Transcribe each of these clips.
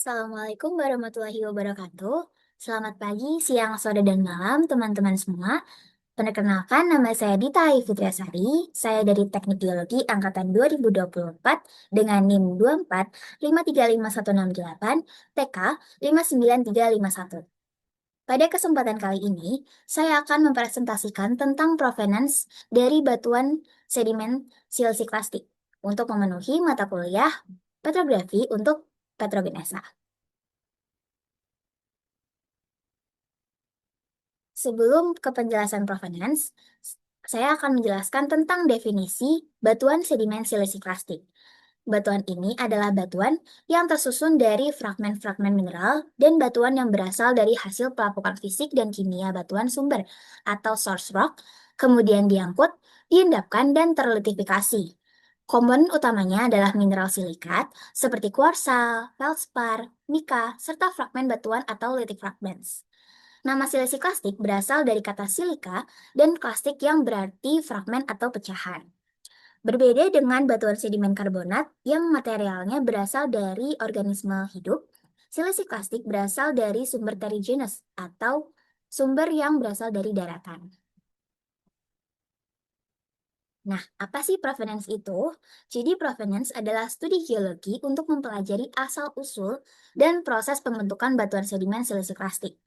Assalamualaikum warahmatullahi wabarakatuh. Selamat pagi, siang, sore, dan malam teman-teman semua. Perkenalkan, nama saya Dita Fitriasari. Saya dari Teknik Geologi Angkatan 2024 dengan NIM 24535168 TK 59351. Pada kesempatan kali ini, saya akan mempresentasikan tentang provenance dari batuan sedimen silsiklastik untuk memenuhi mata kuliah petrografi untuk Petrogenesa. Sebelum ke penjelasan provenance, saya akan menjelaskan tentang definisi batuan sedimen siliciklastик. Batuan ini adalah batuan yang tersusun dari fragmen-fragmen mineral dan batuan yang berasal dari hasil pelapukan fisik dan kimia batuan sumber atau source rock, kemudian diangkut, diendapkan, dan terlitifikasi. Komponen utamanya adalah mineral silikat seperti kuarsa, feldspar, mika, serta fragmen batuan atau litik fragments. Nama silisi klastik berasal dari kata silika dan klastik yang berarti fragmen atau pecahan. Berbeda dengan batuan sedimen karbonat yang materialnya berasal dari organisme hidup, silisi klastik berasal dari sumber terrigenous atau sumber yang berasal dari daratan. Nah, apa sih provenance itu? Jadi provenance adalah studi geologi untuk mempelajari asal-usul dan proses pembentukan batuan sedimen siliciklastик.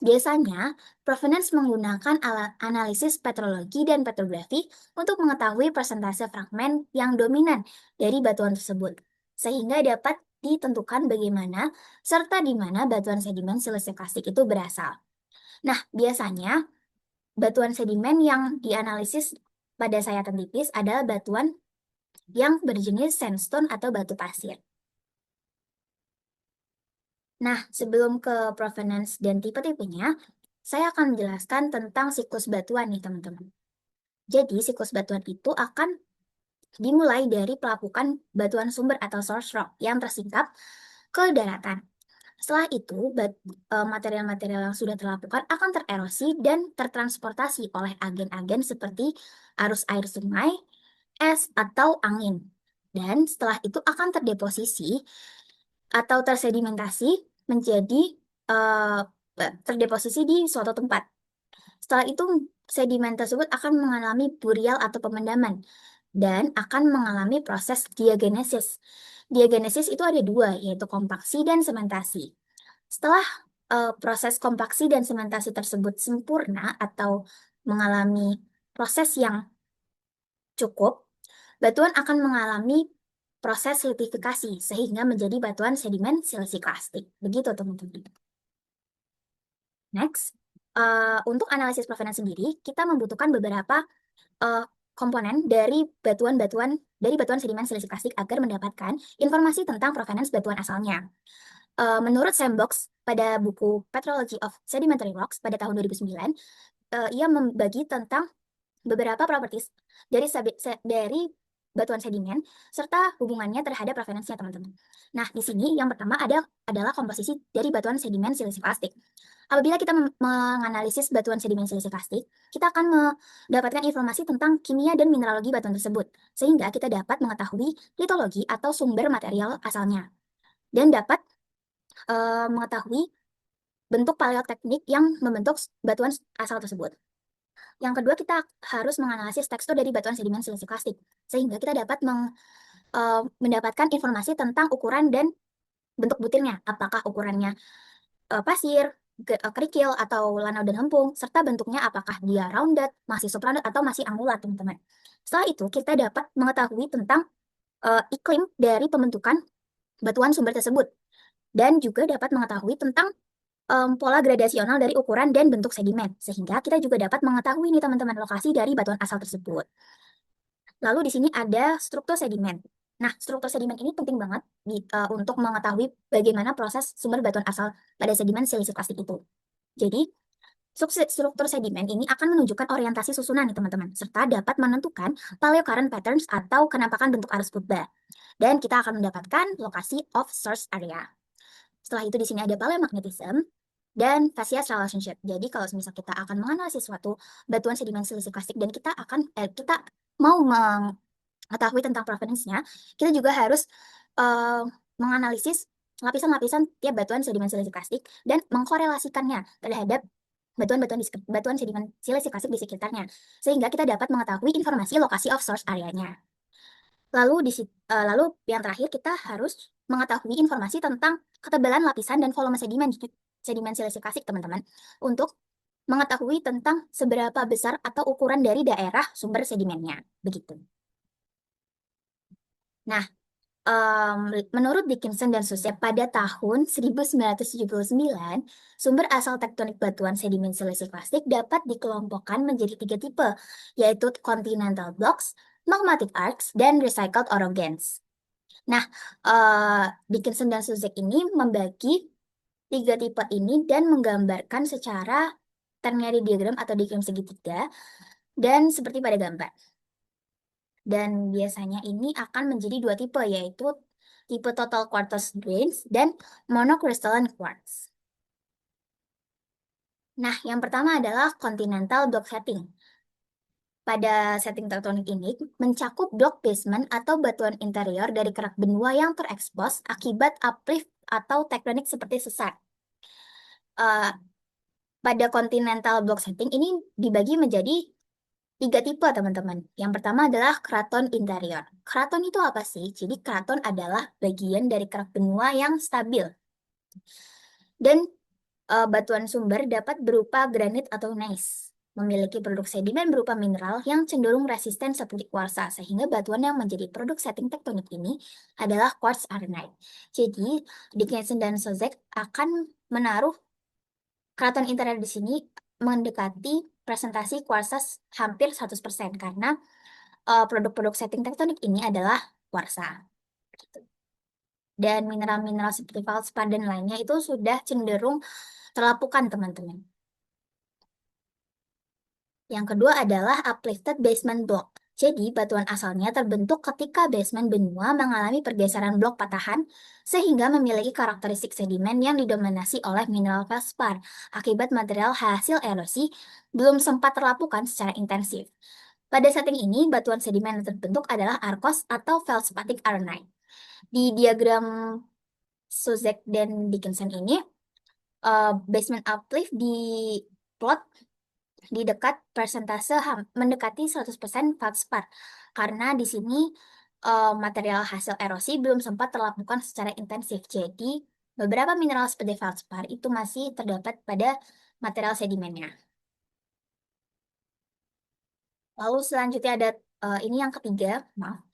Biasanya, provenance menggunakan alat analisis petrologi dan petrografi untuk mengetahui persentase fragmen yang dominan dari batuan tersebut, sehingga dapat ditentukan bagaimana serta di mana batuan sedimen siliciklastик itu berasal. Nah, biasanya batuan sedimen yang dianalisis pada sayatan tipis adalah batuan yang berjenis sandstone atau batu pasir. Nah, sebelum ke provenance dan tipe-tipenya, saya akan menjelaskan tentang siklus batuan nih teman-teman. Jadi, siklus batuan itu akan dimulai dari pelapukan batuan sumber atau source rock yang tersingkap ke daratan. Setelah itu, material-material yang sudah terlapukan akan tererosi dan tertransportasi oleh agen-agen seperti arus air sungai, es, atau angin. Dan setelah itu akan terdeposisi atau tersedimentasi menjadi uh, terdeposisi di suatu tempat. Setelah itu, sedimen tersebut akan mengalami burial atau pemendaman dan akan mengalami proses diagenesis. Diagenesis itu ada dua, yaitu kompaksi dan sementasi. Setelah proses kompaksi dan sementasi tersebut sempurna atau mengalami proses yang cukup, batuan akan mengalami proses litifikasi sehingga menjadi batuan sedimen siliciklastик. Begitu teman-teman. Next, untuk analisis provenance sendiri, kita membutuhkan beberapa uh, komponen dari batuan sedimen siliciklastик agar mendapatkan informasi tentang provenance batuan asalnya. Menurut Sandbox pada buku Petrology of Sedimentary Rocks pada tahun 2009, ia membagi tentang beberapa properties dari batuan sedimen serta hubungannya terhadap provenance-nya teman-teman. Nah, di sini yang pertama adalah komposisi dari batuan sedimen siliciklastик. Apabila kita menganalisis batuan sedimen siliciklastик, kita akan mendapatkan informasi tentang kimia dan mineralogi batuan tersebut, sehingga kita dapat mengetahui litologi atau sumber material asalnya, dan dapat mengetahui bentuk paleoteknik yang membentuk batuan asal tersebut. Yang kedua, kita harus menganalisis tekstur dari batuan sedimen siliciklastик, sehingga kita dapat mendapatkan informasi tentang ukuran dan bentuk butirnya, apakah ukurannya pasir, kerikil, atau lanau dan hempung, serta bentuknya apakah dia rounded, masih subrounded, atau masih angular, teman-teman. Setelah itu, kita dapat mengetahui tentang iklim dari pembentukan batuan sumber tersebut, dan juga dapat mengetahui tentang pola gradasional dari ukuran dan bentuk sedimen, sehingga kita juga dapat mengetahui nih teman-teman lokasi dari batuan asal tersebut. Lalu di sini ada struktur sedimen. Nah, struktur sedimen ini penting banget untuk mengetahui bagaimana proses sumber batuan asal pada sedimen siliciklastик itu. Jadi, struktur sedimen ini akan menunjukkan orientasi susunan nih teman-teman, serta dapat menentukan paleocurrent patterns atau kenampakan bentuk arus purba. Dan kita akan mendapatkan lokasi of source area. Setelah itu di sini ada paleomagnetism dan facies relationship. Jadi kalau misal kita akan menganalisis suatu batuan sedimen siliciklastик dan kita mau mengetahui tentang provenance-nya, kita juga harus menganalisis lapisan-lapisan tiap batuan sedimen silicic plastik dan mengkorelasikannya terhadap batuan sedimen silicic plastik di sekitarnya, sehingga kita dapat mengetahui informasi lokasi of source areanya. Lalu yang terakhir kita harus mengetahui informasi tentang ketebalan lapisan dan volume sedimen silicic plastik, teman-teman, untuk mengetahui tentang seberapa besar atau ukuran dari daerah sumber sedimennya, begitu. Nah, menurut Dickinson dan Susep pada tahun 1979, sumber asal tektonik batuan sedimen silicic plastik dapat dikelompokkan menjadi 3 tipe, yaitu continental blocks, magmatic arcs, dan recycled orogens. Nah, Dickinson dan Susep ini membagi 3 tipe ini dan menggambarkan secara ternary diagram atau diagram segitiga, dan seperti pada gambar. Dan biasanya ini akan menjadi 2 tipe, yaitu tipe total quartz grains dan monocrystalline quartz. Nah, yang pertama adalah continental block setting. Pada setting tektonik ini mencakup blok basement atau batuan interior dari kerak benua yang terekspos akibat uplift atau tektonik seperti sesar. Pada continental block setting ini dibagi menjadi 3 tipe, teman-teman. Yang pertama adalah keraton interior. Keraton itu apa sih? Jadi keraton adalah bagian dari kerak benua yang stabil. Dan batuan sumber dapat berupa granit atau gneiss. Memiliki produk sedimen berupa mineral yang cenderung resisten seperti kuarsa, sehingga batuan yang menjadi produk setting tektonik ini adalah quartz arenite. Jadi, Dickinson dan Sozek akan menaruh keraton interior di sini mendekati presentasi kuarsa hampir 100% karena produk-produk setting tektonik ini adalah kuarsa. Dan mineral-mineral seperti feldspar dan lainnya itu sudah cenderung terlapukan, teman-teman. Yang kedua adalah uplifted basement block. Jadi, batuan asalnya terbentuk ketika basement benua mengalami pergeseran blok patahan, sehingga memiliki karakteristik sedimen yang didominasi oleh mineral feldspar. Akibat material hasil erosi belum sempat terlapukan secara intensif. Pada setting ini, batuan sedimen yang terbentuk adalah arkos atau feldspatic arenite. Di diagram Sozek dan Dickinson ini, basement uplift di plot di dekat persentase mendekati 100% feldspar, karena di sini material hasil erosi belum sempat terlakukan secara intensif. Jadi, beberapa mineral seperti feldspar itu masih terdapat pada material sedimennya. Lalu selanjutnya ada ini yang ketiga, maaf.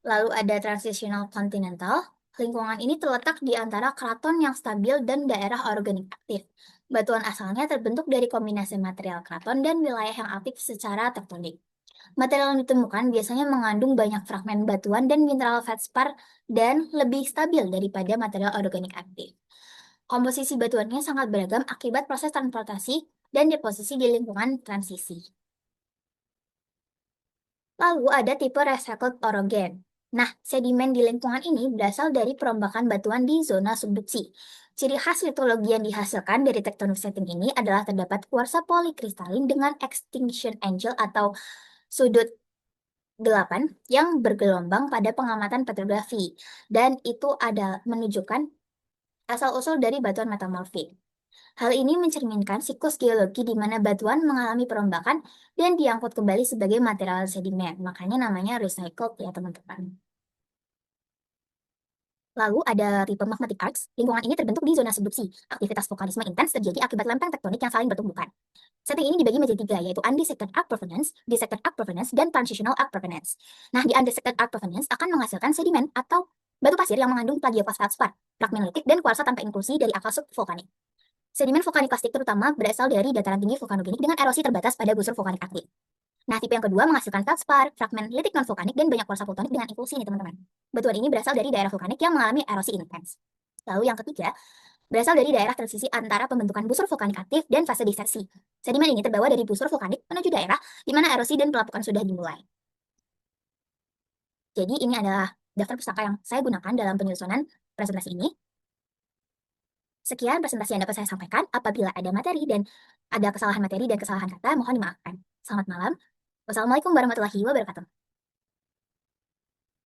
Lalu ada transitional continental. Lingkungan ini terletak di antara keraton yang stabil dan daerah organik aktif. Batuan asalnya terbentuk dari kombinasi material keraton dan wilayah yang aktif secara tektonik. Material yang ditemukan biasanya mengandung banyak fragmen batuan dan mineral feldspar dan lebih stabil daripada material organik aktif. Komposisi batuannya sangat beragam akibat proses transportasi dan deposisi di lingkungan transisi. Lalu ada tipe recycled orogen. Nah, sedimen di lingkungan ini berasal dari perombakan batuan di zona subduksi. Ciri khas litologi yang dihasilkan dari tektonik setting ini adalah terdapat kuarsa polikristalin dengan extinction angle atau sudut 8 yang bergelombang pada pengamatan petrografi. Dan itu ada menunjukkan asal-usul dari batuan metamorfik. Hal ini mencerminkan siklus geologi di mana batuan mengalami perombakan dan diangkut kembali sebagai material sedimen. Makanya namanya recycled ya, teman-teman. Lalu ada tipe magmatic arcs. Lingkungan ini terbentuk di zona subduksi. Aktivitas vulkanisme intens terjadi akibat lempeng tektonik yang saling bertumbukan. Setting ini dibagi menjadi 3, yaitu undissected arc provenance, dissected arc provenance, dan transitional arc provenance. Nah, di undissected arc provenance akan menghasilkan sedimen atau batu pasir yang mengandung plagioclase feldspar, fragmenitic, dan kuarsa tanpa inklusi dari akal subvulkanik. Sedimen vulkanik plastik terutama berasal dari dataran tinggi vulkanogenik dengan erosi terbatas pada busur vulkanik aktif. Nah, tipe yang kedua menghasilkan feldspar, fragmen litik non-vulkanik, dan banyak kuarsa plutonik dengan inklusi nih, teman-teman. Batuan ini berasal dari daerah vulkanik yang mengalami erosi intens. Lalu yang ketiga, berasal dari daerah transisi antara pembentukan busur vulkanik aktif dan fase disersi. Sedimen ini terbawa dari busur vulkanik menuju daerah di mana erosi dan pelapukan sudah dimulai. Jadi ini adalah daftar pustaka yang saya gunakan dalam penyusunan presentasi ini. Sekian presentasi yang dapat saya sampaikan. Apabila ada materi dan ada kesalahan materi dan kesalahan kata, mohon dimaafkan. Selamat malam. Wassalamualaikum warahmatullahi wabarakatuh.